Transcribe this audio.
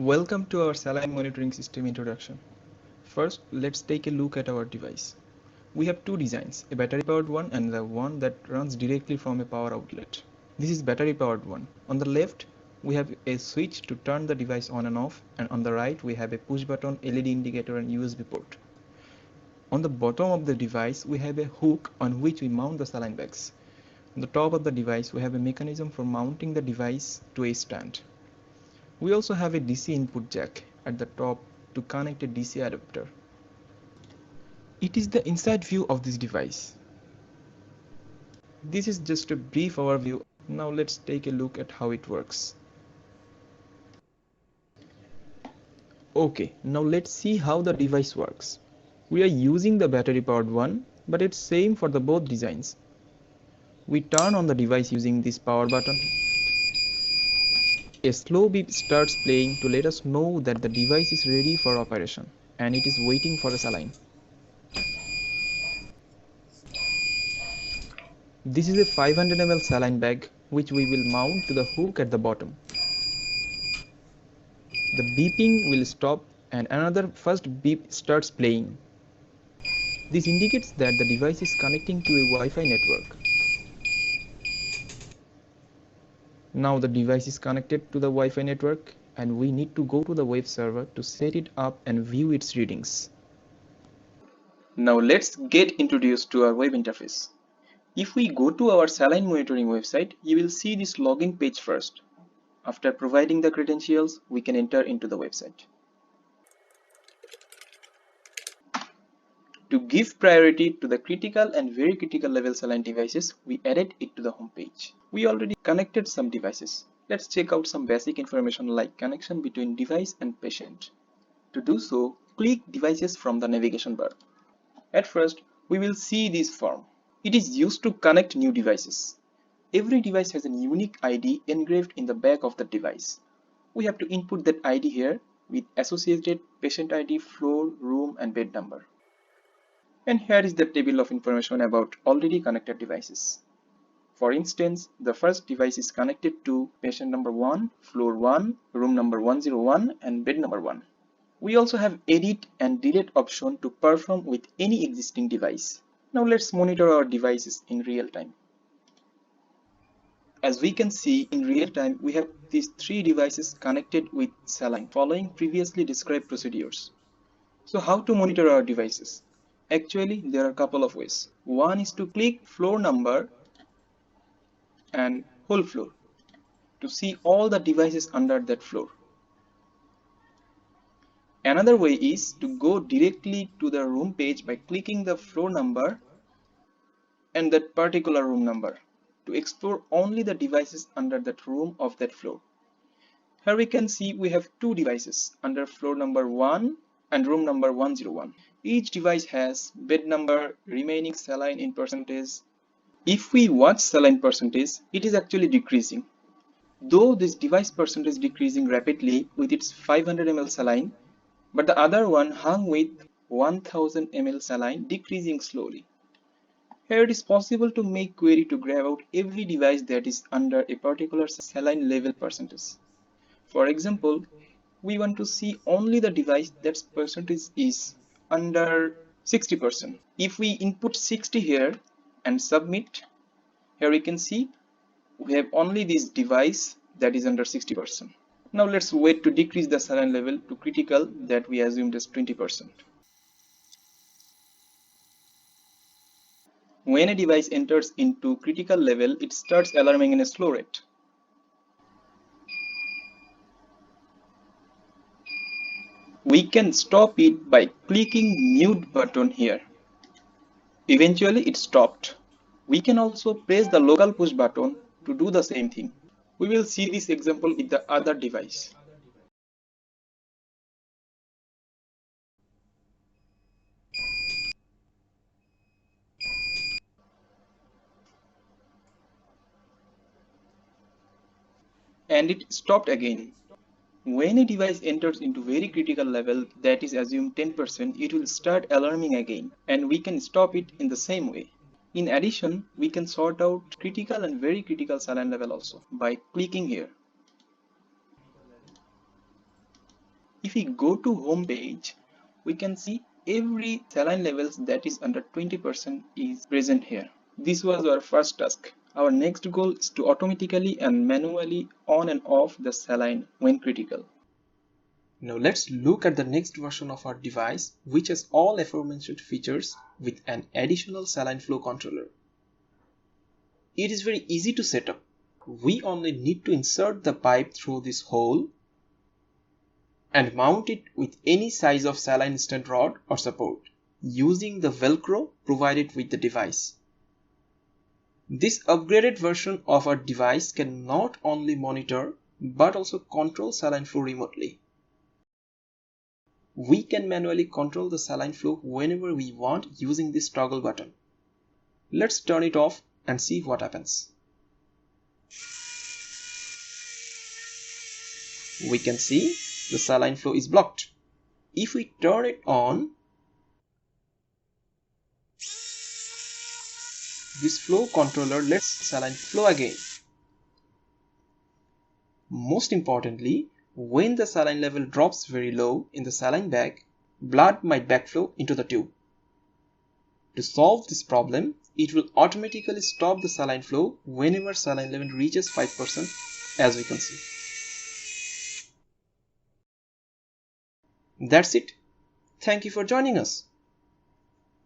Welcome to our Saline monitoring system introduction. First, let's take a look at our device. We have two designs, a battery powered one and the one that runs directly from a power outlet. This is battery powered one. On the left, we have a switch to turn the device on and off, and on the right, we have a push button, LED indicator and USB port. On the bottom of the device, we have a hook on which we mount the saline bags. On the top of the device, we have a mechanism for mounting the device to a stand. We also have a DC input jack at the top to connect a DC adapter. It is the inside view of this device. This is just a brief overview. Now let's take a look at how it works. Okay, now let's see how the device works. We are using the battery powered one, but it's same for the both designs. We turn on the device using this power button. A slow beep starts playing to let us know that the device is ready for operation and it is waiting for a saline. This is a 500 ml saline bag which we will mount to the hook at the bottom. The beeping will stop and another first beep starts playing. This indicates that the device is connecting to a Wi-Fi network. Now the device is connected to the Wi-Fi network and we need to go to the web server to set it up and view its readings. Now let's get introduced to our web interface. If we go to our saline monitoring website, you will see this login page first. After providing the credentials, we can enter into the website. To give priority to the critical and very critical level saline devices, we added it to the home page. We already connected some devices. Let's check out some basic information like connection between device and patient. To do so, click Devices from the navigation bar. At first, we will see this form. It is used to connect new devices. Every device has a unique ID engraved in the back of the device. We have to input that ID here with associated patient ID, floor, room and bed number. And here is the table of information about already connected devices. For instance, the first device is connected to patient number 1, floor 1, room number 101 and bed number 1. We also have edit and delete option to perform with any existing device. Now let's monitor our devices in real time. As we can see in real time, we have these three devices connected with Saline following previously described procedures. So how to monitor our devices? Actually, there are a couple of ways. One is to click floor number and whole floor to see all the devices under that floor. Another way is to go directly to the room page by clicking the floor number and that particular room number to explore only the devices under that room of that floor. Here we can see we have two devices under floor number 1 and room number 101. Each device has bed number, remaining saline in percentage. If we watch saline percentage, it is actually decreasing. Though this device percentage decreasing rapidly with its 500 ml saline, but the other one hung with 1000 ml saline decreasing slowly. Here it is possible to make query to grab out every device that is under a particular saline level percentage. For example, we want to see only the device that's percentage is under 60%. If we input 60 here and submit, here we can see we have only this device that is under 60%. Now let's wait to decrease the saline level to critical that we assumed as 20%. When a device enters into critical level, it starts alarming in a slow rate. We can stop it by clicking mute button here. Eventually it stopped. We can also press the local push button to do the same thing. We will see this example with the other device. And it stopped again. When a device enters into very critical level that is assumed 10%, it will start alarming again and we can stop it in the same way. In addition, we can sort out critical and very critical saline level also by clicking here. if we go to home page, we can see every saline levels that is under 20% is present here. This was our first task. Our next goal is to automatically and manually on and off the saline when critical. Now let's look at the next version of our device, which has all aforementioned features with an additional saline flow controller. It is very easy to set up. We only need to insert the pipe through this hole and mount it with any size of saline stent rod or support using the Velcro provided with the device. This upgraded version of our device can not only monitor but also control saline flow remotely. We can manually control the saline flow whenever we want using this toggle button. Let's turn it off and see what happens. We can see the saline flow is blocked. If we turn it on, this flow controller lets saline flow again. Most importantly, when the saline level drops very low in the saline bag, blood might backflow into the tube. To solve this problem, it will automatically stop the saline flow whenever saline level reaches 5%, as we can see. That's it. Thank you for joining us.